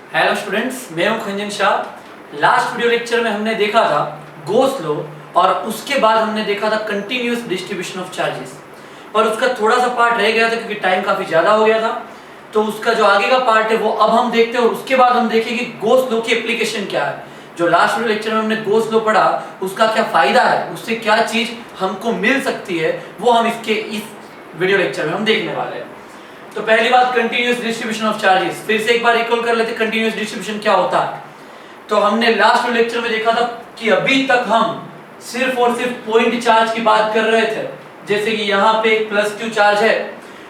Hello students, मैं हूं खंजन Shah. Last video lecture में हमने देखा था गोस लॉ और उसके बाद हमने देखा था कंटिन्यूअस डिस्ट्रीब्यूशन ऑफ चार्जेस, पर उसका थोड़ा सा पार्ट रह गया था क्योंकि टाइम काफी ज्यादा हो गया था। तो उसका जो आगे का पार्ट है वो अब हम देखते हैं और उसके बाद हम देखेंगे गोस लॉ की एप्लीकेशन क्या है। जो लास्ट वीडियो लेक्चर में हमने गोस लॉ पढ़ा उसका क्या फायदा है, उससे क्या चीज हमको मिल सकती है, वो हम इस वीडियो लेक्चर में हम देखने वाले हैं। तो पहली बात कंटिन्यूअस डिस्ट्रीब्यूशन ऑफ चार्जेस, फिर से एक बार रिकॉल कर लेते कंटिन्यूअस डिस्ट्रीब्यूशन क्या होता है। तो हमने लास्ट लेक्चर में देखा था कि अभी तक हम सिर्फ और सिर्फ पॉइंट चार्ज की बात कर रहे थे। जैसे कि यहाँ पे एक प्लस क्यू चार्ज है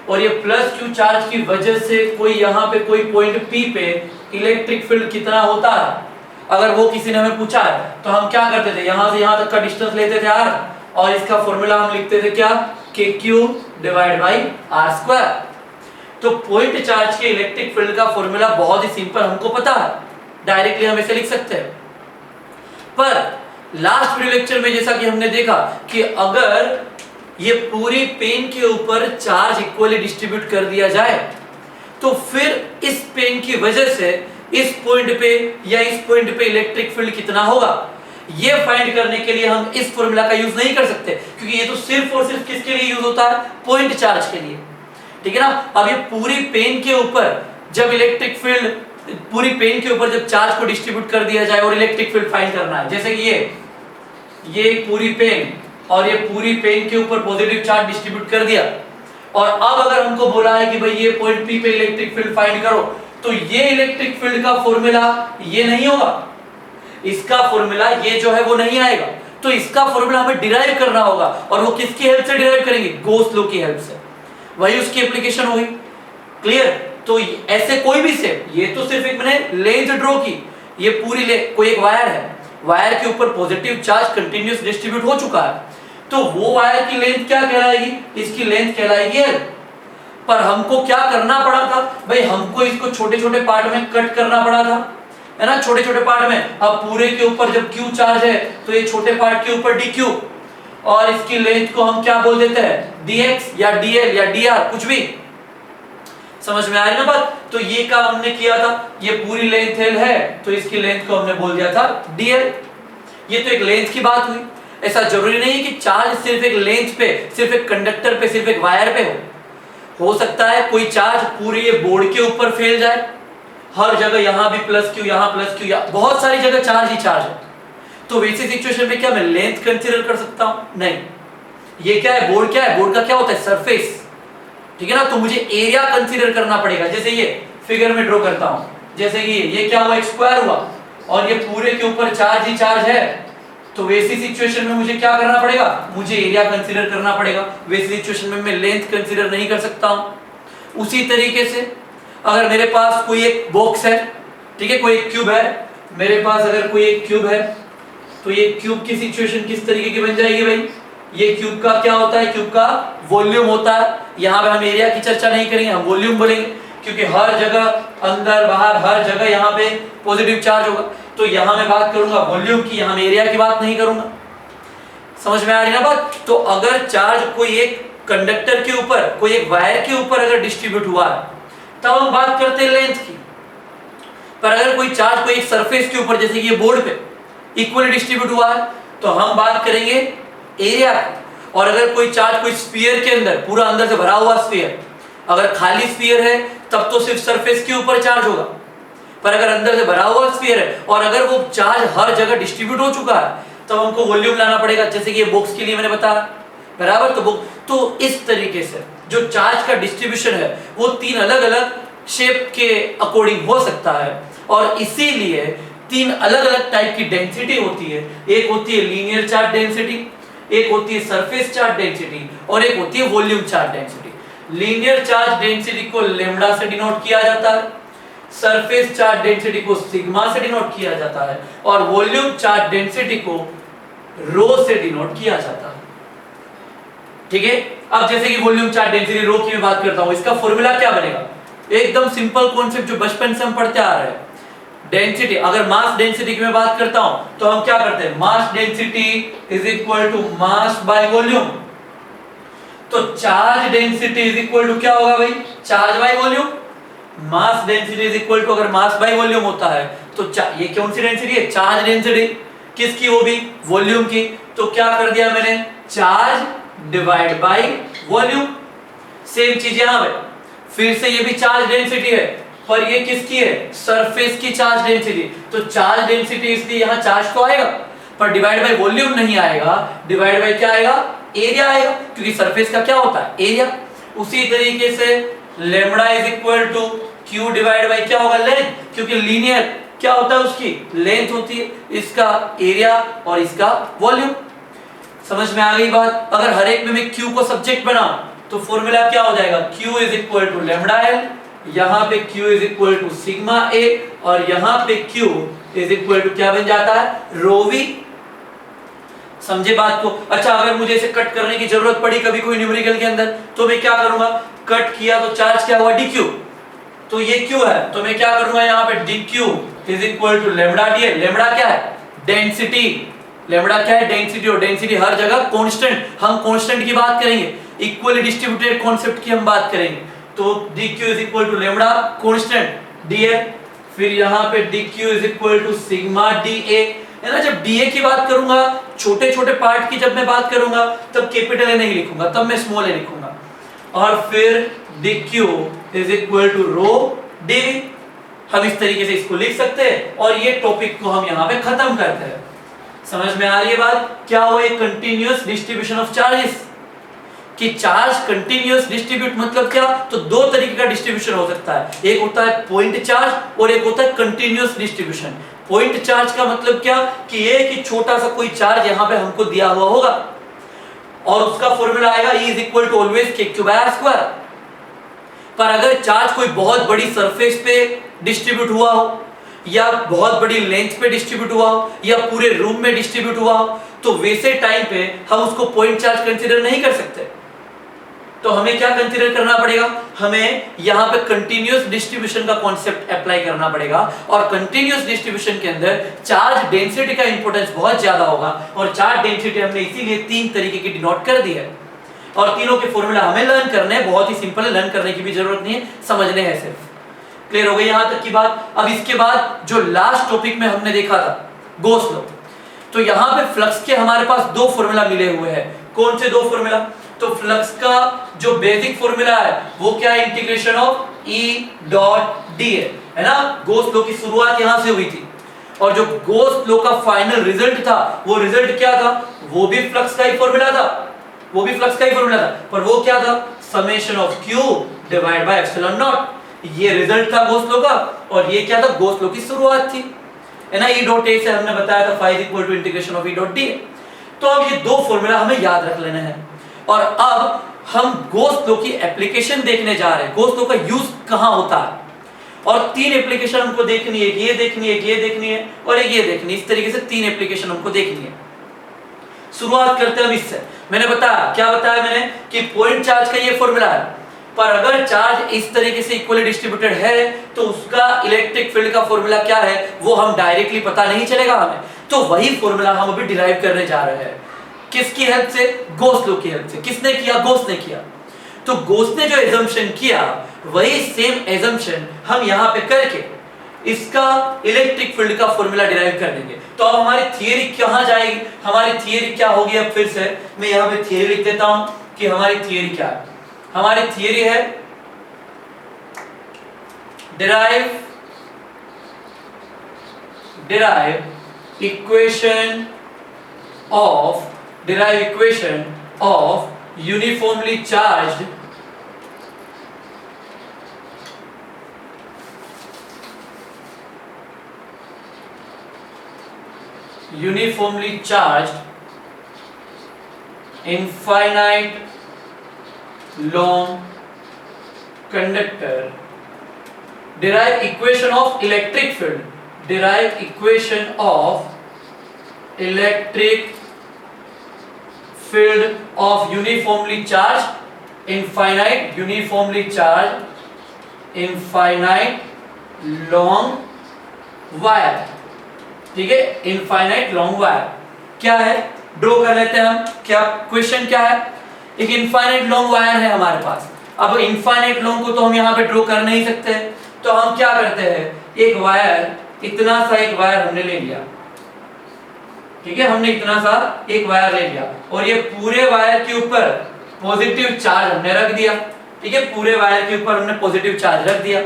और ये प्लस क्यू चार्ज की वजह से कोई यहाँ पे कोई पॉइंट पी पे इलेक्ट्रिक फील्ड कितना होता है, अगर वो किसी ने हमें पूछा है तो हम क्या करते थे, यहाँ से यहाँ तक का डिस्टेंस लेते थे आर और इसका फॉर्मूला हम लिखते थे क्या, k q divide by r square. तो पॉइंट चार्ज के इलेक्ट्रिक फील्ड का फॉर्मूला बहुत ही सिंपल, हमको पता है, डायरेक्टली हम इसे लिख सकते हैं। पर लास्ट वीडियो लेक्चर में जैसा कि हमने देखा कि अगर ये पूरी पेन के ऊपर चार्ज इक्वली डिस्ट्रीब्यूट कर दिया जाए तो फिर इस पेन की वजह से इस पॉइंट पे या इस पॉइंट पे इलेक्ट्रिक फील्ड कितना होगा, ये फाइंड करने के लिए हम इस फॉर्मूला का यूज नहीं कर सकते, क्योंकि ये तो सिर्फ और सिर्फ किसके लिए यूज होता है, पॉइंट चार्ज के लिए। ठीक है ना। अब ये पूरी पेन के ऊपर जब इलेक्ट्रिक फील्ड, पूरी पेन के ऊपर जब चार्ज को डिस्ट्रीब्यूट कर दिया जाए और इलेक्ट्रिक फील्ड फाइंड करना है, जैसे कि ये पूरी पेन और ये पूरी पेन के ऊपर पॉजिटिव चार्ज डिस्ट्रीब्यूट कर दिया और अब अगर हमको बोला है कि भाई ये पॉइंट पी पे इलेक्ट्रिक फील्ड फाइंड करो, तो ये इलेक्ट्रिक फील्ड का फॉर्मूला ये नहीं होगा, इसका फॉर्मूला ये जो है वो नहीं आएगा। तो इसका फॉर्मूला हमें डिराइव करना होगा और वो किसकी हेल्प से डिराइव करेंगे, गॉस लॉ की हेल्प से, वही उसकी एप्लीकेशन होगी। क्लियर। तो ऐसे कोई भी शेप, ये तो सिर्फ एक मैंने लेंथ ड्रॉ की, ये पूरी कोई एक वायर है, वायर के ऊपर पॉजिटिव चार्ज कंटिन्यूअस डिस्ट्रीब्यूट हो चुका है, तो वो वायर की लेंथ क्या कहलाएगी, इसकी लेंथ कहलाएगी L। पर हमको क्या करना पड़ा था भाई, हमको इसको छोटे छोटे पार्ट में कट करना पड़ा था, है ना, छोटे छोटे पार्ट में। अब पूरे के ऊपर जब Q चार्ज है तो ये छोटे पार्ट के ऊपर dQ और इसकी लेंथ को हम क्या बोल देते हैं, dx या dl या dr, कुछ भी। समझ में आ रही ना बात। तो ये काम हमने किया था, ये पूरी लेंथ l है तो इसकी लेंथ को हमने बोल दिया था dl। ये तो एक लेंथ की बात हुई। ऐसा जरूरी नहीं है कि चार्ज सिर्फ एक लेंथ पे, सिर्फ एक कंडक्टर पे, सिर्फ एक वायर पे हो सकता है कोई चार्ज पूरे ये बोर्ड के ऊपर फैल जाए, हर जगह यहाँ भी प्लस क्यू, यहाँ प्लस क्यू, बहुत सारी जगह चार्ज ही चार्ज है। तो वैसी सिचुएशन में क्या मैं लेंथ कंसीडर कर सकता हूं, नहीं। ये क्या है, बोर्ड क्या है, बोर्ड का क्या होता है, सरफेस। ठीक है ना। तो मुझे एरिया कंसीडर करना पड़ेगा। जैसे ये फिगर में ड्रॉ करता हूं, जैसे कि ये क्या हुआ, एक स्क्वायर हुआ और ये पूरे के ऊपर चार्ज ही चार्ज है, तो वैसी सिचुएशन में मुझे क्या करना पड़ेगा, मुझे एरिया कंसीडर करना पड़ेगा। वैसी सिचुएशन में मैं लेंथ कंसीडर नहीं कर सकता हूं। उसी तरीके से अगर मेरे पास कोई एक बॉक्स है, ठीक है, कोई एक क्यूब है मेरे पास, अगर कोई एक क्यूब है तो ये क्यूब की सिचुएशन किस तरीके की बन जाएगी भाई, ये क्यूब का क्या होता है, क्यूब का वॉल्यूम होता है। यहाँ पे हम एरिया की चर्चा नहीं करेंगे, हम वॉल्यूम बोलेंगे, क्योंकि हर जगह अंदर बाहर हर जगह यहाँ पे पॉजिटिव चार्ज होगा। तो यहाँ मैं बात करूंगा वॉल्यूम की, यहाँ मैं एरिया की बात नहीं करूंगा। समझ में आ रही ना बात। तो अगर चार्ज कोई एक कंडक्टर के ऊपर, कोई एक वायर के ऊपर अगर डिस्ट्रीब्यूट हुआ है तब हम बात करते हैं लेंथ की। पर अगर कोई चार्ज कोई एक सरफेस के ऊपर, जैसे कि ये बोर्ड पे इक्वली डिस्ट्रीब्यूट हुआ है, तो हम बात करेंगे एरिया की। और अगर कोई चार्ज कोई स्फीयर के अंदर, पूरा अंदर से भरा हुआ स्फीयर, अगर खाली स्फीयर है तब तो सिर्फ सरफेस के ऊपर चार्ज होगा, पर अगर अंदर से भरा हुआ स्फीयर है और अगर वो चार्ज हर जगह डिस्ट्रीब्यूट हो चुका है तो हमको वॉल्यूम लाना पड़ेगा। जैसे कि ये बॉक्स के लिए मैंने बताया, बराबर। तो इस तरीके से जो चार्ज का डिस्ट्रीब्यूशन है वो तीन अलग अलग शेप के अकॉर्डिंग हो सकता है और इसीलिए तीन अलग अलग टाइप की डेंसिटी होती है। एक होती है लीनियर चार्ज डेंसिटी, एक होती है सरफेस चार्ज डेंसिटी और एक होती है volume charge density. Linear charge density को लैम्डा से डिनोट किया जाता है, सरफेस चार्ज डेंसिटी को सिग्मा से डिनोट किया जाता है और वॉल्यूम चार्ज डेंसिटी को रो से डिनोट किया जाता है। ठीक है। अब जैसे कि वॉल्यूम चार्ज डेंसिटी रो की मैं बात करता हूं, इसका फॉर्मूला क्या बनेगा, एकदम सिंपल कॉन्सेप्ट जो बचपन से हम पढ़ते आ रहे हैं। डेंसिटी, अगर मास डेंसिटी की मैं बात करता हूं तो हम क्या करते हैं, mass density is equal to mass by volume. तो charge density is equal to क्या होगा भाई, charge by volume. Mass density is equal to, अगर मास बाय वॉल्यूम होता है तो ये कौन सी डेंसिटी है? Charge density. किसकी? वो भी वॉल्यूम की। तो क्या कर दिया मैंने? Charge divide by volume. Same चीज यहां पे, फिर से ये भी चार्ज डेंसिटी है, पर ये किसकी है? सरफेस की चार्ज डेंसिटी। तो चार्ज डेंसिटी इसलिए यहां चार्ज तो आएगा, पर डिवाइड बाय वॉल्यूम नहीं आएगा, डिवाइड बाय क्या आएगा? एरिया आएगा, क्योंकि सरफेस का क्या होता है? एरिया। उसी तरीके से lambda is equal to q divide by क्या होगा? लेंथ, क्योंकि लीनियर क्या होता है? उसकी लेंथ होती है, इसका एरिया और इसका वॉल्यूम। समझ में आ गई बात? अगर हर एक में मैं क्यू को सब्जेक्ट बनाऊं तो फॉर्मूला क्या हो जाएगा? Q is equal to lambda L, यहां पे Q is equal to sigma A, और यहां पे क्यू इज इक्वल टू क्या बन जाता है? रो वी। समझे बात को? अच्छा, अगर मुझे इसे कट करने की जरूरत पड़ी कभी कोई न्यूमेरिकल के अंदर, तो मैं क्या करूंगा? कट किया तो चार्ज क्या हुआ? dq। तो ये q है, तो मैं क्या करूंगा? यहाँ पे dq is equal to lambda dl। Lambda क्या है? डेंसिटी। लेमडा क्या है? डेंसिटी। और डेंसिटी हर जगह कांस्टेंट, हम कांस्टेंट की बात करेंगे, इक्वली डिस्ट्रीब्यूटेड कॉन्सेप्ट की हम बात करेंगे। तो dq is equal to lambda constant dl, फिर यहाँ पे dq is equal to sigma dA है ना। जब dA की बात करूंगा, छोटे छोटे पार्ट की जब मैं बात करूंगा, तब कैपिटल ए नहीं लिखूंगा, तब मैं स्मॉल ए लिखूंगा। और फिर dq is equal to rho dV। हम इस तरीके से इसको लिख सकते हैं, और ये टॉपिक को हम यहाँ पे खत्म करते हैं। समझ में आ रही है बात? क्या हो? एक कंटिन्यूअस डिस्ट्रीब्यूशन ऑफ चार्जेस। कि चार्ज कंटिन्यूअस डिस्ट्रीब्यूट मतलब क्या? तो दो तरीके का डिस्ट्रीब्यूशन हो सकता है, एक होता है पॉइंट चार्ज और एक होता है कंटिन्यूअस डिस्ट्रीब्यूशन। पॉइंट चार्ज का मतलब क्या? कि एक ही छोटा सा कोई चार्ज यहाँ पे हमको दिया हुआ होगा, और उसका फॉर्मूला आएगा E is equal to always k⁴/r²। पर अगर चार्ज कोई बहुत बड़ी सरफेस पे डिस्ट्रीब्यूट हुआ हो, या बहुत बड़ी लेंथ पे डिस्ट्रीब्यूट हुआ हो, या पूरे रूम में डिस्ट्रीब्यूट हुआ हो, तो वैसे टाइम पे हम उसको पॉइंट चार्ज कंसीडर नहीं कर सकते। तो हमें क्या कंसीडर करना पड़ेगा? हमें यहाँ पे कंटिन्यूअस डिस्ट्रीब्यूशन का कॉन्सेप्ट अप्लाई करना पड़ेगा, और कंटिन्यूअस डिस्ट्रीब्यूशन के अंदर चार्ज डेंसिटी का इंपॉर्टेंस बहुत ज्यादा होगा। और चार्ज डेंसिटी हमने इसीलिए तीन तरीके की डिनोट कर दी है, और तीनों के फॉर्मूला हमें लर्न करने हैं। बहुत ही सिंपल है, लर्न करने की भी जरूरत नहीं है, समझने हैं सिर्फ। क्लियर हो गई यहां तक की बात? अब इसके बाद जो लास्ट टॉपिक में हमने देखा था, गॉस लॉ। तो यहाँ पे फ्लक्स के हमारे पास दो फॉर्मूला मिले हुए हैं। कौन से दो फॉर्मूला? तो फ्लक्स का जो बेसिक फॉर्मूला है वो क्या है? Integration of E dot d है ना। गॉस लॉ की शुरुआत यहां से हुई थी, और जो गॉस लॉ का फाइनल रिजल्ट था, वो रिजल्ट क्या था? वो भी फ्लक्स का ही फॉर्मूला था, वो भी फ्लक्स का ही फॉर्मूला था, पर वो क्या था? Summation of q divide by epsilon not. ये रिजल्ट था गॉस लॉ का, और ये क्या था? गॉस लॉ की शुरुआत थी, है ना। E डॉट a से हमने बताया था phi equal to integration of E dot d। तो अब ये दो फॉर्मूला हमें याद रख लेने हैं, और अब हम गॉस लॉ की एप्लीकेशन देखने जा रहे हैं। गॉस लॉ का यूज कहां होता है, और तीन एप्लीकेशन हमको देखनी है, ये देखनी है, ये देखनी है, और ये देखनी है। इस तरीके से तीन एप्लीकेशन हमको देखनी है। शुरुआत करते हैं हम इससे। मैंने बताया, क्या बताया मैंने? कि पॉइंट चार्ज का ये फॉर्मूला है, पर अगर चार्ज इस तरीके से इक्वली डिस्ट्रीब्यूटेड है, तो उसका इलेक्ट्रिक फील्ड का फॉर्मूला क्या है वो हम डायरेक्टली पता नहीं चलेगा हमें। तो वही फॉर्मूला हम अभी डिराइव करने जा रहे हैं। किसकी हेल्प से? गॉस लॉ की हेल्प से। किसने किया? गॉस ने किया। तो गॉस ने जो एजम्पशन किया, वही सेम एजम्पशन हम यहाँ पे करके इसका इलेक्ट्रिक फील्ड का फॉर्मूला डिराइव कर देंगे। तो अब हमारी थियरी कहां जाएगी? हमारी थियरी क्या होगी? अब फिर से मैं यहाँ पे थियरी लिख देता हूं कि हमारी थियरी क्या है। हमारी थियरी है derive equation of uniformly charged infinite long conductor. Derive equation of electric field. Derive equation of electric field of uniformly charged infinite long wire. ठीक है, इनफाइनाइट लॉन्ग वायर क्या है? ड्रॉ कर लेते हैं हम। क्या क्वेश्चन क्या है? एक इनफाइनाइट लॉन्ग वायर है हमारे पास। अब इनफाइनाइट लॉन्ग को तो हम यहाँ पे ड्रॉ कर नहीं सकते, तो हम क्या करते हैं, एक वायर, इतना सा एक वायर हमने ले लिया, ठीक है, हमने इतना सा एक वायर ले लिया और ये पूरे वायर के ऊपर पॉजिटिव चार्ज हमने रख दिया, ठीक है, पूरे वायर के ऊपर हमने पॉजिटिव चार्ज रख दिया।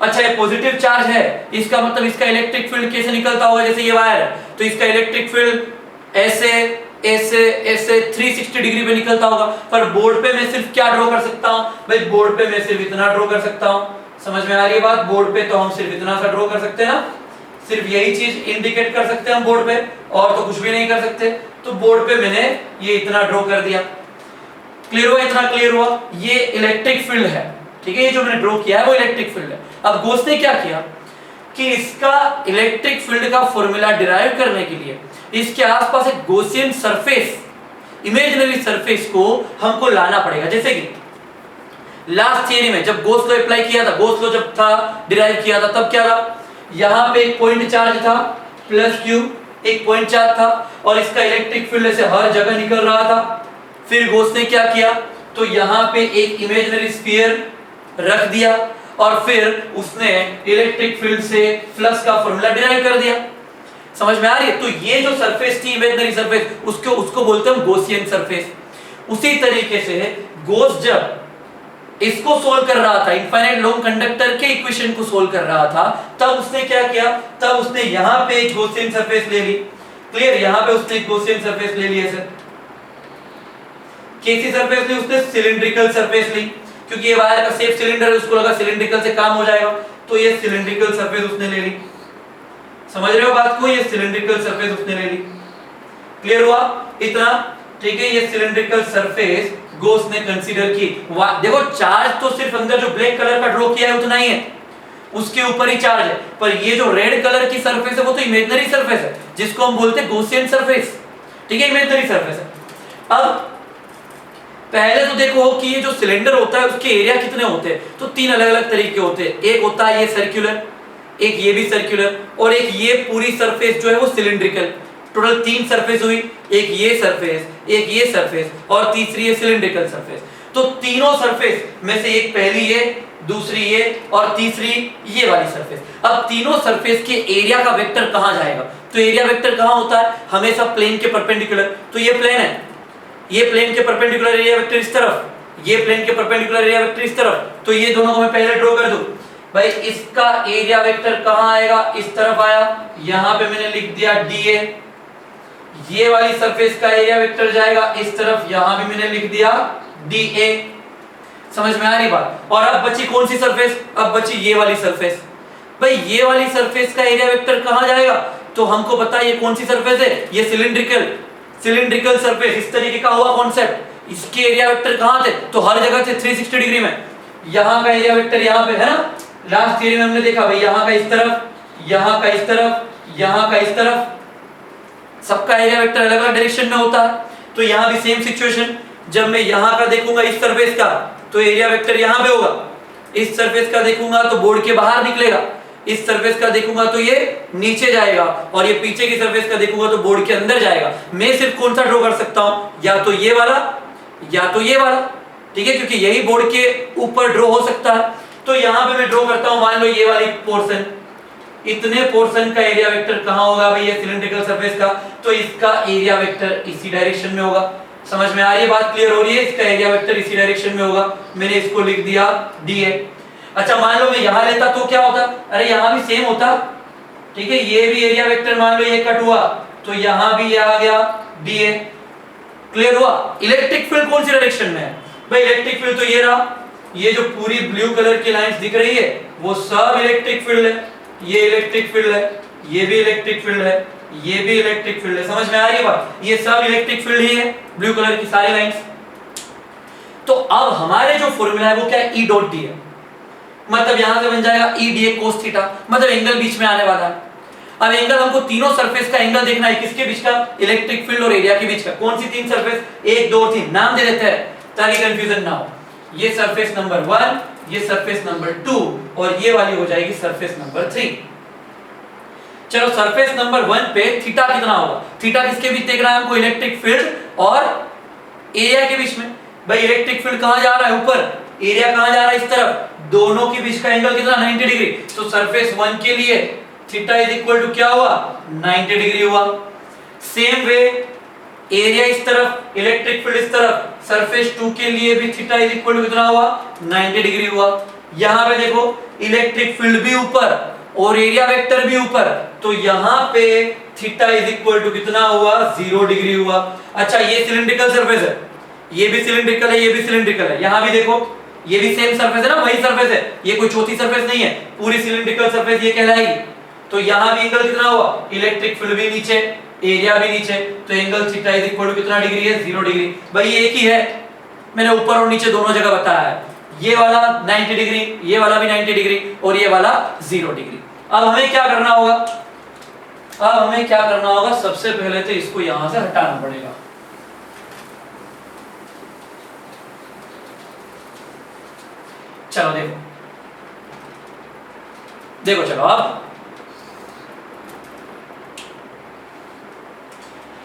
अच्छा, ये पॉजिटिव चार्ज है, इसका मतलब इसका इलेक्ट्रिक फील्ड कैसे निकलता होगा, जैसे ये वायर है तो इसका इलेक्ट्रिक फील्ड ऐसे ऐसे ऐसे 360 डिग्री पे निकलता होगा। पर बोर्ड पे मैं सिर्फ क्या ड्रॉ कर सकता हूं भाई, बोर्ड पे मैं सिर्फ इतना ड्रॉ कर सकता हूं। समझ में आ रही है बात, बोर्ड पे तो हम सिर्फ इतना सा ड्रॉ कर सकते हैं ना, सिर्फ यही चीज इंडिकेट कर सकते हैं हम बोर्ड पे, और तो कुछ भी नहीं कर सकते। तो बोर्ड पे मैंने ये इतना ड्रॉ कर दिया। क्लियर हुआ, इतना क्लियर हुआ, ये इलेक्ट्रिक फील्ड है, ठीक है, ये जो मैंने ड्रॉ किया है वो इलेक्ट्रिक फील्ड है। अब गोस ने क्या किया कि इसका इलेक्ट्रिक फील्ड का फॉर्मूला डिराइव करने के लिए इसके आसपास एक गॉसियन सरफेस, इमेजिनरी सरफेस को हमको लाना पड़ेगा। जैसे कि लास्ट थियरी में जब गॉस लॉ अप्लाई किया था, गॉस लॉ जब था डिराइव किया था, तब क्या था, यहां पे एक पॉइंट चार्ज था प्लस q, एक पॉइंट चार्ज था और इसका इलेक्ट्रिक फील्ड से हर जगह निकल रहा था। फिर गॉस ने क्या किया, तो यहां पे एक इमेजिनरी स्फीयर रख दिया और फिर उसने इलेक्ट्रिक फील्ड से फ्लक्स का फॉर्मूला डिराइव कर दिया। समझ में आ रही है? तो ये जो सरफेस थी इमेजिनरी सरफेस, उसको बोलते हैं गॉसियन सरफेस। उसी तरीके से गॉस जब इसको सोल्व कर रहा था, इनफाइनाइट लॉन्ग कंडक्टर के इक्वेशन को सोल्व कर रहा था, तब उसने क्या किया, तब उसने यहां पे एक गॉसियन सरफेस ले ली। क्लियर, यहां पे उसने एक गॉसियन सरफेस ले ली। सर कैसी सरफेस ली उसने, सिलिंड्रिकल सरफेस ली, क्योंकि ये वायर का शेप सिलेंडर है, उसको लगा सिलिंड्रिकल से काम हो जाएगा, तो ये सिलिंड्रिकल सरफेस उसने ले ली। समझ रहे हो बात को, ये सिलिंड्रिकल सरफेस उसने ले ली। क्लियर हुआ इतना, ठीक है, ये सिलिंड्रिकल सरफेस गॉस ने कंसीडर की। देखो चार्ज तो सिर्फ अंदर जो ब्लैक कलर का ड्रॉ किया है उतना ही है, उसके ऊपर ही चार्ज है, पर ये जो रेड कलर की सरफेस है वो तो इमेजिनरी सरफेस है, जिसको हम बोलते हैं गॉसियन सरफेस, ठीक है, इमेजिनरी सरफेस है। अब पहले तो देखो कि ये जो सिलेंडर होता है उसके एरिया कितने होते हैं, तो तीन अलग अलग तरीके होते हैं। एक होता है ये सर्कुलर, एक ये भी सर्कुलर, और एक ये पूरी सरफेस जो है वो सिलिंड्रिकल। टोटल तीन सरफेस हुई, एक ये सरफेस, एक ये सरफेस और तीसरी ये सिलिंड्रिकल सरफेस। तो तीनों सरफेस में से एक पहली ये, दूसरी ये और तीसरी ये वाली सरफेस। अब तीनों सरफेस के एरिया का वेक्टर कहां जाएगा, तो एरिया वेक्टर कहां होता है, हमेशा प्लेन के परपेंडिकुलर। तो ये प्लेन है, ये प्लेन के परपेंडिकुलर एरिया वेक्टर इस तरफ, ये प्लेन के परपेंडिकुलर एरिया वेक्टर इस तरफ, तो ये दोनों को मैं पहले ड्रॉ कर दूं। भाई इसका एरिया वेक्टर कहां आएगा, इस तरफ आया, यहां पे मैंने लिख दिया dA। ये वाली सरफेस का एरिया वेक्टर जाएगा इस तरफ, यहां भी मैंने लिख दिया dA। समझ में आ रही बात? और अब बची कौन सी सरफेस, अब बची ये वाली सरफेस। भाई ये वाली सरफेस का एरिया वेक्टर कहां जाएगा, तो हमको पता है ये कौन सी सरफेस है, ये सिलिंड्रिकल सरफेस। इस तरीके का हुआ कॉन्सेप्ट, इसके एरिया वेक्टर कहां थे, तो हर जगह थे 360 डिग्री में। यहां का एरिया वेक्टर यहां पे है ना, लास्ट थियरी में हमने देखा भाई, यहां का इस तरफ, यहां का इस तरफ, यहां का इस तरफ, सबका एरिया वेक्टर अलग अलग डायरेक्शन में होता है। तो यहां भी सेम सिचुएशन, जब मैं यहां का देखूंगा इस सरफेस का, तो एरिया वेक्टर यहां पे होगा। इस सरफेस का देखूंगा तो बोर्ड के बाहर निकलेगा, इस सरफेस का देखूंगा तो ये नीचे जाएगा, और ये पीछे की सरफेस का देखूंगा तो बोर्ड के अंदर जाएगा। मैं सिर्फ कौन सा ड्रॉ कर सकता हूं, या तो ये वाला या तो ये वाला, ठीक है, क्योंकि यही बोर्ड के ऊपर ड्रॉ हो सकता है। तो यहां पे मैं ड्रॉ करता हूं, मान लो ये वाली पोर्शन, इतने पोर्शन का एरिया वेक्टर कहां होगा भाई, ये सिलिंड्रिकल सरफेस का, तो इसका एरिया वेक्टर इसी डायरेक्शन में होगा। समझ में आ रही है बात, क्लियर हो रही है, इसका एरिया वेक्टर इसी डायरेक्शन में होगा। मैंने इसको लिख दिया dA। अच्छा मान लो मैं यहां लेता तो क्या होता, अरे यहां भी सेम होता, ठीक है, ये भी एरिया वेक्टर मान लो ये कट हुआ, तो यहां भी ये आ गया dA। क्लियर हुआ? इलेक्ट्रिक फील्ड कौन सी डायरेक्शन में है भाई, इलेक्ट्रिक फील्ड तो ये रहा, ये जो पूरी ब्लू कलर की लाइंस दिख रही है वो सब इलेक्ट्रिक फील्ड है, ये इलेक्ट्रिक फील्ड है, ये भी इलेक्ट्रिक फील्ड है, ये भी इलेक्ट्रिक फील्ड है। समझ में आ रही है बात, ये सब इलेक्ट्रिक फील्ड ही है, ब्लू कलर की सारी लाइंस। तो अब हमारे जो फॉर्मूला है वो क्या है, E डॉट D है, मतलब यहां से बन जाएगा E dA cos थीटा, मतलब एंगल बीच में आने वाला है। अब एंगल हमको तीनों सरफेस का एंगल देखना है, किसके बीच का, इलेक्ट्रिक फील्ड और एरिया के बीच का। कौन सी तीन सरफेस, 1 2 3, नाम दे देते हैं ताकि कंफ्यूजन ना हो। ये सरफेस नंबर 1, ये सरफेस नंबर 2 और ये वाली हो जाएगी सरफेस नंबर 3। चलो सरफेस नंबर 1 पे थीटा कितना होगा, थीटा किसके बीच देख रहा है हमको, इलेक्ट्रिक फील्ड और एरिया के बीच में। भाई इलेक्ट्रिक फील्ड कहां जा रहा है, ऊपर, एरिया कहां जा रहा है, इस तरफ, दोनों के बीच का एंगल कितना 90 डिग्री। तो सरफेस 1 के लिए थीटा इज इक्वल टू क्या हुआ 90 डिग्री हुआ। सेम वे एरिया इस तरफ, इलेक्ट्रिक फील्ड इस तरफ, सरफेस 2 के लिए भी थीटा इज इक्वल टू कितना हुआ 90 डिग्री हुआ। यहां पे देखो इलेक्ट्रिक फील्ड भी ऊपर और एरिया वेक्टर भी ऊपर, तो यहां पे थीटा इज इक्वल टू कितना हुआ 0 डिग्री हुआ। अच्छा ये सिलिंड्रिकल सरफेस है, ये भी सिलिंड्रिकल है, ये भी सिलिंड्रिकल है। यहां भी देखो ये भी सेम सरफेस है ना, वही सरफेस है, ये कोई चौथी सरफेस नहीं है, पूरी सिलिंड्रिकल सरफेस ये कहलाएगी। तो यहां भी एंगल कितना हुआ, इलेक्ट्रिक फील्ड भी नीचे, एरिया भी नीचे, तो angle theta is equal to कितना डिग्री है 0 डिग्री। भाई एक ही है, मैंने ऊपर और नीचे दोनों जगह बताया है। ये वाला 90 डिग्री, ये वाला भी 90 डिग्री और ये वाला 0 डिग्री। अब हमें क्या करना होगा, अब हमें क्या करना होगा, सबसे पहले तो इसको यहां से हटाना पड़ेगा। चलो देखो देखो चलो अब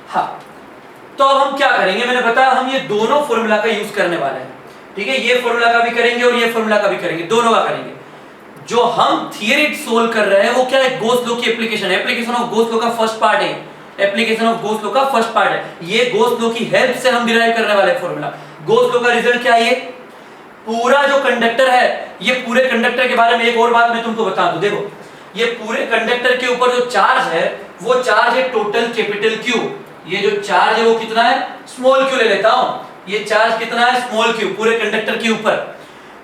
हाँ, तो अब हम क्या करेंगे, मैंने बताया हम ये दोनों फॉर्मूला का यूज करने वाले हैं। ठीक है, ये फॉर्मूला का भी करेंगे और ये फॉर्मूला का भी करेंगे, दोनों का करेंगे। जो हम थियरी सोल्व कर रहे हैं वो क्या है, गॉस लॉ की एप्लीकेशन है। एप्लीकेशन ऑफ गॉस लॉ का फर्स्ट पार्ट है, एप्लीकेशन ऑफ गॉस लॉ का फर्स्ट पार्ट है। ये गॉस लॉ की हेल्प से हम डिराइव करने वाले फॉर्मूला। गॉस लॉ का रिजल्ट क्या है, पूरा जो कंडक्टर है, ये पूरे कंडक्टर के बारे में एक और बात मैं तुमको बता दूं। देखो ये पूरे कंडक्टर के ऊपर जो चार्ज है वो चार्ज है टोटल कैपिटल क्यू। ये जो चार्ज है वो कितना है, स्मॉल क्यू ले लेता हूं, ये चार्ज कितना है स्मॉल क्यू पूरे कंडक्टर के ऊपर।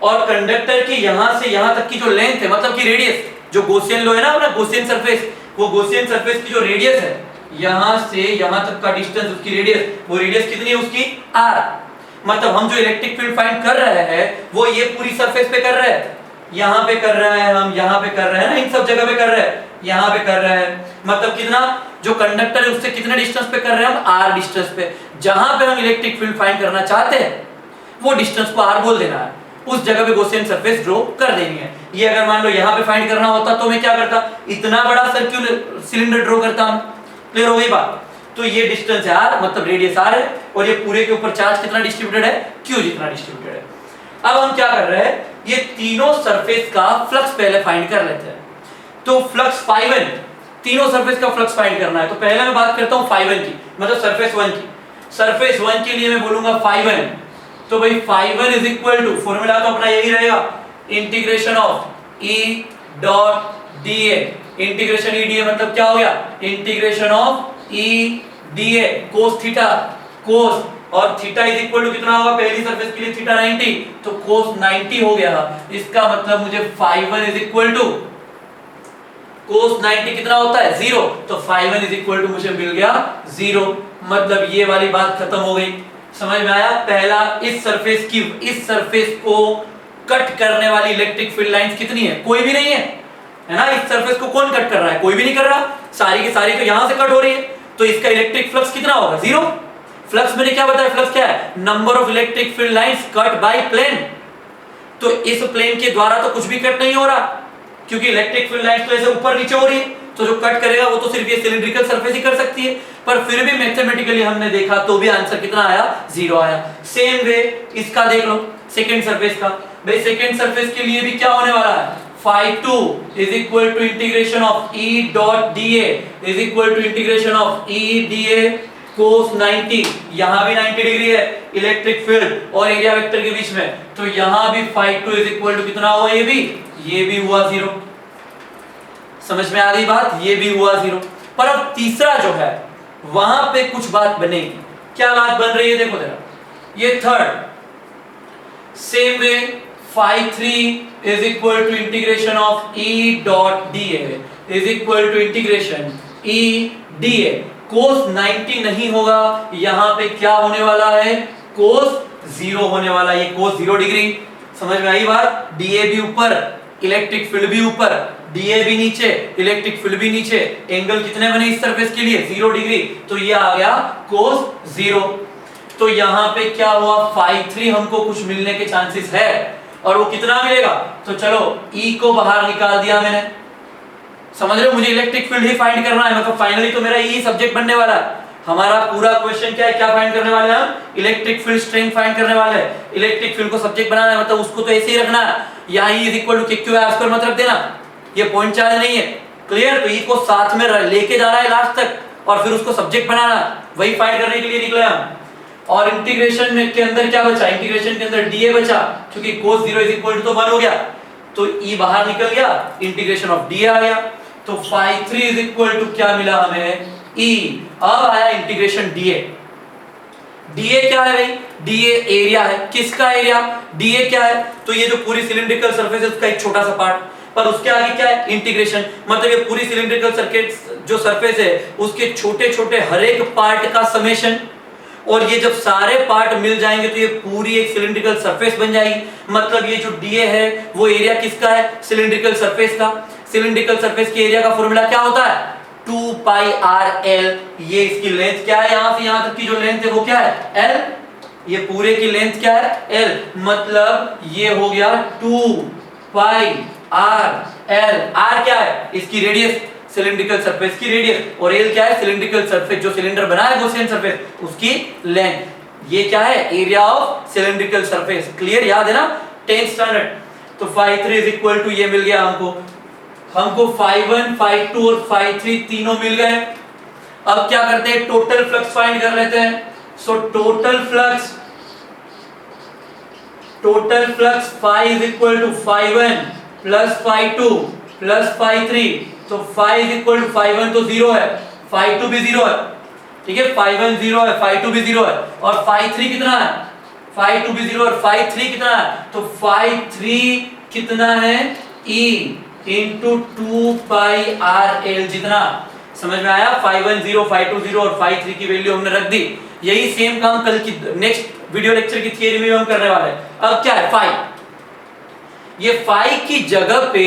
और कंडक्टर की यहां से यहां तक की जो लेंथ है, मतलब की रेडियस, जो गॉसियन लॉ है ना अपना गॉसियन सरफेस, वो गॉसियन सरफेस की जो रेडियस है यहां से यहां तक का डिस्टेंस, उसकी रेडियस, वो रेडियस कितनी है उसकी r। मतलब हम जो इलेक्ट्रिक फील्ड फाइंड कर रहे हैं वो ये पूरी सरफेस पे कर रहे हैं, यहां पे कर रहे हैं, हम यहां पे कर रहे हैं ना, इन सब जगह पे कर रहे हैं, यहां पे कर रहे हैं। मतलब कितना, जो कंडक्टर है उससे कितने डिस्टेंस पे कर रहे हैं हम, r डिस्टेंस पे। जहां पे हम इलेक्ट्रिक फील्ड फाइंड करना चाहते हैं वो डिस्टेंस को r बोल देना है, उस जगह पे गॉसियन सरफेस ड्रॉ कर देनी है। ये अगर मान लो यहां पे फाइंड करना होता तो मैं क्या करता, इतना बड़ा सर्कुलर सिलेंडर ड्रॉ करता हूं। क्लियर हो गई बात। तो ये डिस्टेंस है r, मतलब रेडियस r है, और ये पूरे के ऊपर चार्ज कितना डिस्ट्रीब्यूटेड है, q जितना डिस्ट्रीब्यूटेड है। अब हम क्या कर रहे हैं, ये तीनों सरफेस का फ्लक्स पहले फाइंड कर लेते हैं। तो फ्लक्स φ1, तीनों सरफेस का फ्लक्स फाइंड करना है। तो पहले मैं बात करता हूं φ1 की, मतलब सरफेस 1 की। सरफेस 1 के लिए मैं बोलूंगा φ1। तो भाई φ1 इज इक्वल टू, फॉर्मूला तो अपना यही रहेगा, integration of E dot dA। Integration E dA मतलब क्या हो गया, integration of E dA cos theta, cos और थीटा इज इक्वल टू कितना होगा, पहली सरफेस के लिए थीटा 90, तो cos 90 हो गया। इसका मतलब मुझे φ1 इज इक्वल टू cos 90 कितना होता है 0, तो φ1 इज इक्वल टू मुझे मिल गया 0। मतलब ये वाली बात खत्म हो गई। समझ में आया। पहला, इस सरफेस की, इस सरफेस को कट करने वाली इलेक्ट्रिक फील्ड लाइंस कितनी है, कोई भी नहीं है, है ना। इस सरफेस को कौन कट कर रहा है, कोई भी नहीं कर रहा, सारी की सारी तो यहां से कट हो रही है, तो इसका इलेक्ट्रिक फ्लक्स कितना होगा 0। फ्लक्स मैंने क्या बताया, फ्लक्स क्या है, number of electric field lines cut by plane. तो इस प्लेन के द्वारा तो कुछ भी कट नहीं हो रहा, क्योंकि इलेक्ट्रिक फील्ड लाइंस तो ऐसे ऊपर नीचे हो रही है, तो जो कट करेगा वो तो सिर्फ ये सिलिंड्रिकल सरफेस ही कर सकती है। पर फिर भी मैथमेटिकली हमने देखा तो भी आंसर कितना आया, 0 आया। सेम वे इसका देख लो, सेकंड सरफेस का। भाई सेकंड सरफेस के लिए भी क्या होने वाला है, φ2 is equal to integration of E dot dA is equal to integration of E dA cos 90। यहाँ भी 90 डिग्री है इलेक्ट्रिक फील्ड और एरिया वेक्टर के बीच में, तो यहाँ भी φ2 is equal to कितना हुआ, ये भी हुआ 0। समझ में आ गई बात, ये भी हुआ 0। पर अब तीसरा जो है वहां पे कुछ बात बनेगी। क्या बात बन रही है, देखो जरा, ये third. Same way φ3 is equal to integration of E dot dA is equal to integration E dA cos 90 नहीं होगा, यहां पे क्या होने वाला है, cos 0 होने वाला है, ये cos 0 डिग्री। समझ में आई बात। dA भी ऊपर, इलेक्ट्रिक फील्ड भी ऊपर, dA भी नीचे, इलेक्ट्रिक फील्ड भी नीचे, एंगल कितने बने इस सरफेस के लिए 0 डिग्री, तो ये आ गया cos 0। तो यहां पे क्या हुआ, φ3 हमको कुछ मिलने के चांसेस है, और वो कितना मिलेगा, तो चलो E को बाहर निकाल दिया मैंने। समझ रहे हो, मुझे इलेक्ट्रिक फील्ड ही फाइंड करना है, मतलब फाइनली तो मेरा E सब्जेक्ट बनने वाला है। हमारा पूरा क्वेश्चन क्या है, क्या फाइंड करने वाले हैं हम, इलेक्ट्रिक फील्ड स्ट्रेंथ फाइंड करने वाले हैं। इलेक्ट्रिक फील्ड को सब्जेक्ट बनाना है, मतलब उसको तो ऐसे ही रखना है। यहाँ E इज इक्वल टू के क्यू आर स्क्वायर मत रख देना, ये पॉइंट चार्ज नहीं है। क्लियर? तो E को साथ में लेके जाना है लास्ट तक और फिर उसको सब्जेक्ट बनाना, वही फाइंड करने के लिए निकले हम। और इंटीग्रेशन में के अंदर क्या बचा? इंटीग्रेशन के अंदर dA बचा, क्योंकि cos 0 इज इक्वल टू तो 1 हो गया, तो E बाहर निकल गया, इंटीग्रेशन ऑफ dA आ गया, तो phi 3 इज इक्वल टू क्या मिला हमें? E। अब आया इंटीग्रेशन dA। dA क्या है भाई? dA एरिया है। किसका एरिया? dA क्या है? तो ये जो पूरी सिलिंड्रिकल सरफेस है उसका एक छोटा सा पार्ट, पर उसके आगे क्या है? इंटीग्रेशन, मतलब ये पूरी सिलिंड्रिकल सर्किट जो सरफेस है उसके छोटे छोटे हर एक पार्ट का समेशन, और ये जब सारे पार्ट मिल जाएंगे तो ये पूरी एक सिलिंड्रिकल सरफेस बन जाएगी। मतलब ये जो dA है वो एरिया किसका है? सिलिंड्रिकल सरफेस का। सिलिंड्रिकल सरफेस के एरिया का फॉर्मूला क्या होता है? 2 pi r l। ये इसकी लेंथ क्या है? यहां से यहां तक की जो लेंथ है वो क्या है? l। ये पूरे की लेंथ क्या है? l। मतलब ये हो गया 2 pi r l। r क्या है? इसकी रेडियस, सिलिंड्रिकल सरफेस की रेडियस, और l क्या है? सिलिंड्रिकल सरफेस जो सिलेंडर बना है गॉसियन सरफेस उसकी लेंथ। ये क्या है? Area of cylindrical surface. Clear? याद है ना 10th स्टैंडर्ड? तो phi 3 इज इक्वल टू ये मिल गया हमको phi 1 phi 2 और phi 3 तीनों मिल गए। अब क्या करते हैं? टोटल फ्लक्स फाइंड कर लेते हैं। So total flux phi is equal to phi 1 plus phi 2 plus phi 3, तो phi is equal to phi 1 तो 0 है, phi 2 भी 0 है, ठीक है, phi 1 0 है, phi 2 भी 0 है, और phi 3 कितना है? phi 2 भी 0 और phi 3 कितना है? तो phi 3 कितना है? E into 2 pi r l जितना। समझ में आया? phi 1 0, phi 2 0 और phi 3 की वैल्यू हमने रख दी। यही सेम काम कल की नेक्स्ट वीडियो लेक्चर की थियरी में हम करने वाले हैं। अब क्या है? phi। ये phi की जगह पे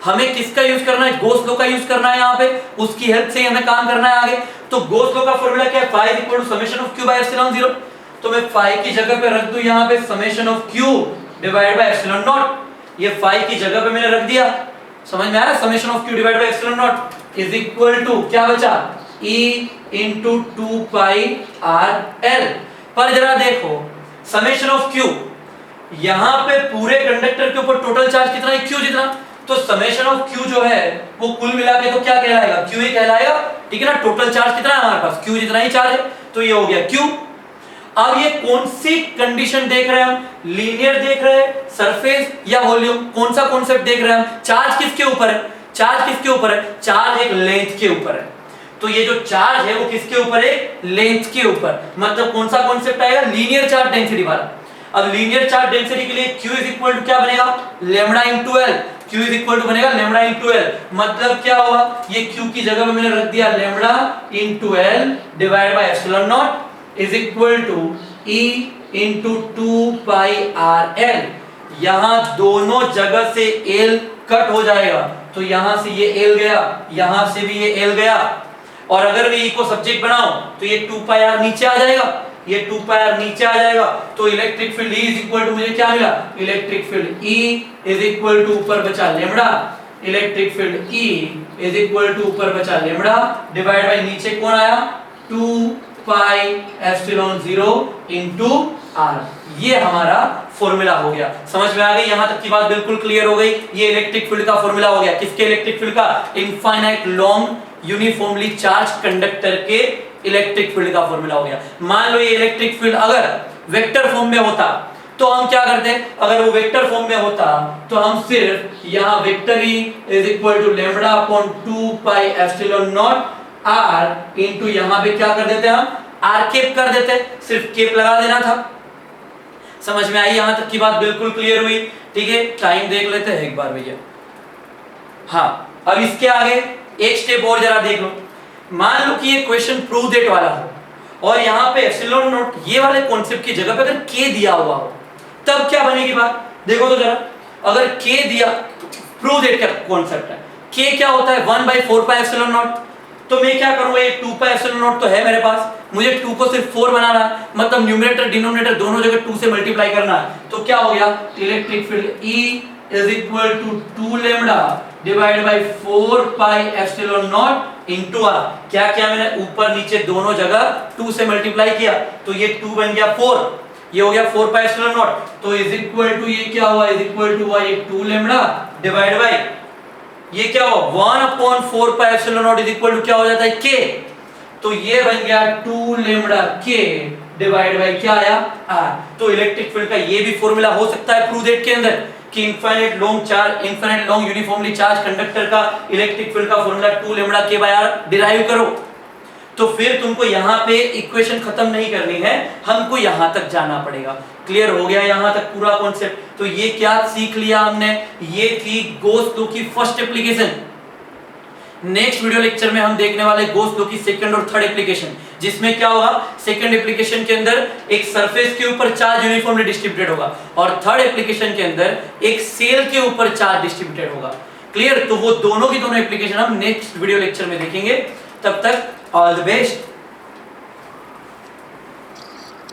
हमें किसका यूज करना है? गॉस लॉ का यूज करना है यहाँ पे, उसकी हेल्प से हमें काम करना है आगे। तो गॉस लॉ का फॉर्मूला क्या है? phi is equal to summation of q by epsilon 0। तो मैं phi की जगह पे रख दूं यहाँ पे summation of q divide by epsilon not. ये phi की जगह पे मैंने रख दिया, समझ में आया? Summation of q divide by epsilon not is equal to क्या बचा? E into 2 pi r l। पर जरा देखो समेशन ऑफ q, यहां पे पूरे कंडक्टर के ऊपर टोटल चार्ज कितना है? q जितना। तो समेशन ऑफ q जो है वो कुल मिला के तो क्या कहलाएगा? q ही कहलाएगा, ठीक है ना। टोटल चार्ज कितना है हमारे पास? q जितना ही चार्ज है, तो ये हो गया q। अब ये कौन सी कंडीशन देख रहे हैं हम? लीनियर देख रहे हैं, सरफेस या वॉल्यूम? कौन सा कॉन्सेप्ट देख रहे हैं हम? चार्ज किसके ऊपर है? चार्ज किसके ऊपर है? चार्ज एक लेंथ के ऊपर है। तो ये जो चार्ज है वो किसके ऊपर है? लेंथ के ऊपर। मतलब कौन सा कॉन्सेप्ट आएगा? लीनियर चार्ज डेंसिटी वाला। अब लीनियर चार्ज डेंसिटी के लिए Q इज इक्वल टू क्या बनेगा? Lambda into L। Q is equal to बनेगा लैम्बडा इनटू L। मतलब क्या होगा? ये Q की जगह पे मैंने रख दिया lambda into L divide by epsilon not is equal to E into 2 pi r l। यहां दोनों जगह से L कट हो जाएगा, तो यहां से ये L गया, यहां से भी ये L गया, और अगर मैं E को सब्जेक्ट बनाऊं तो ये 2 pi r नीचे आ जाएगा, ये 2 pi r नीचे आ जाएगा। तो electric field E is equal to मुझे क्या मिला? Electric field E is equal to ऊपर बचा lambda, electric field E is equal to ऊपर बचा लैम्बडा डिवाइड बाय नीचे कौन आया? 2 pi एप्सिलॉन 0 इनटू r। ये हमारा फॉर्मूला हो गया। समझ में आ गई? यहां तक की बात बिल्कुल क्लियर हो गई। ये इलेक्ट्रिक फील्ड का फॉर्मूला हो गया। किसके इलेक्ट्रिक फील्ड का? Infinite long uniformly charge conductor के इलेक्ट्रिक फील्ड का फॉर्मूला हो गया। मान लो ये इलेक्ट्रिक फील्ड अगर वेक्टर फॉर्म में होता तो हम क्या करते? अगर वो वेक्टर फॉर्म में होता तो हम सिर्फ यहां vector E is equal to lambda upon 2 pi epsilon not r into यहां पे क्या कर देते? हम r कैप कर देते, सिर्फ कैप लगा देना था। समझ में आई? यहां तक की बात बिल्कुल क्लियर हुई, ठीक है। टाइम देख लेते हैं एक बार भैया। हाँ, अब इसके आगे एक स्टेप और जरा देख लो। मान लो कि ये क्वेश्चन प्रूव दैट वाला हो और यहाँ पे एप्सिलॉन नॉट ये वाले कॉन्सेप्ट की जगह पे अगर k दिया हुआ हो, तब क्या बनेगी बात? देखो तो जरा, अगर k दिया, प्रूव दैट का कॉन्सेप्ट है, k क्या होता है? 1/4 पाई एप्सिलॉन नॉट। तो मैं क्या करूंगा? ये 2 पाई एप्सिलॉन नॉट तो है मेरे पास, मुझे 2 को सिर्फ 4 बनाना है, मतलब न्यूमरेटर डिनोमिनेटर दोनों जगह 2 से मल्टीप्लाई करना है। तो क्या हो गया? Electric field E is equal to 2 lambda divide by 4 pi epsilon not into r। क्या किया मैंने? ऊपर नीचे दोनों जगह 2 से मल्टीप्लाई किया, तो ये 2 बन गया 4। ये हो गया 4 पाई एप्सिलॉन नॉट, तो इज इक्वल टू ये क्या हुआ, इज इक्वल टू हुआ ये 2 लैम्डा डिवाइड बाय ये क्या हुआ 1/4 pi epsilon not is equal to क्या हो जाता है k, तो ये बन गया 2 लैम्डा k डिवाइड बाय क्या आया r। तो इलेक्ट्रिक फील्ड का ये भी फॉर्मूला हो सकता है प्रूव दैट के अंदर कि infinite long uniformly charge conductor का इलेक्ट्रिक फील्ड का फॉर्मूला 2 लैम्डा k बाय r डिराइव करो। तो फिर तुमको यहाँ पे इक्वेशन खत्म नहीं करनी है, हमको यहाँ तक जाना पड़ेगा। क्लियर हो गया यहाँ तक पूरा कॉन्सेप्ट। तो ये क्या सीख लिया हमने, ये थी गॉस लॉ की first application. Next video lecture में हम देखने वाले गॉस लॉ की सेकंड और थर्ड एप्लीकेशन, जिसमें क्या होगा सेकंड एप्लीकेशन के अंदर एक सरफेस के ऊपर चार्ज यूनिफॉर्मली डिस्ट्रीब्यूटेड होगा और थर्ड एप्लीकेशन के अंदर एक सेल के ऊपर चार्ज डिस्ट्रीब्यूटेड होगा। क्लियर, तो वो दोनों की दोनों एप्लीकेशन हम नेक्स्ट वीडियो लेक्चर में देखेंगे। तब तक ऑल द बेस्ट।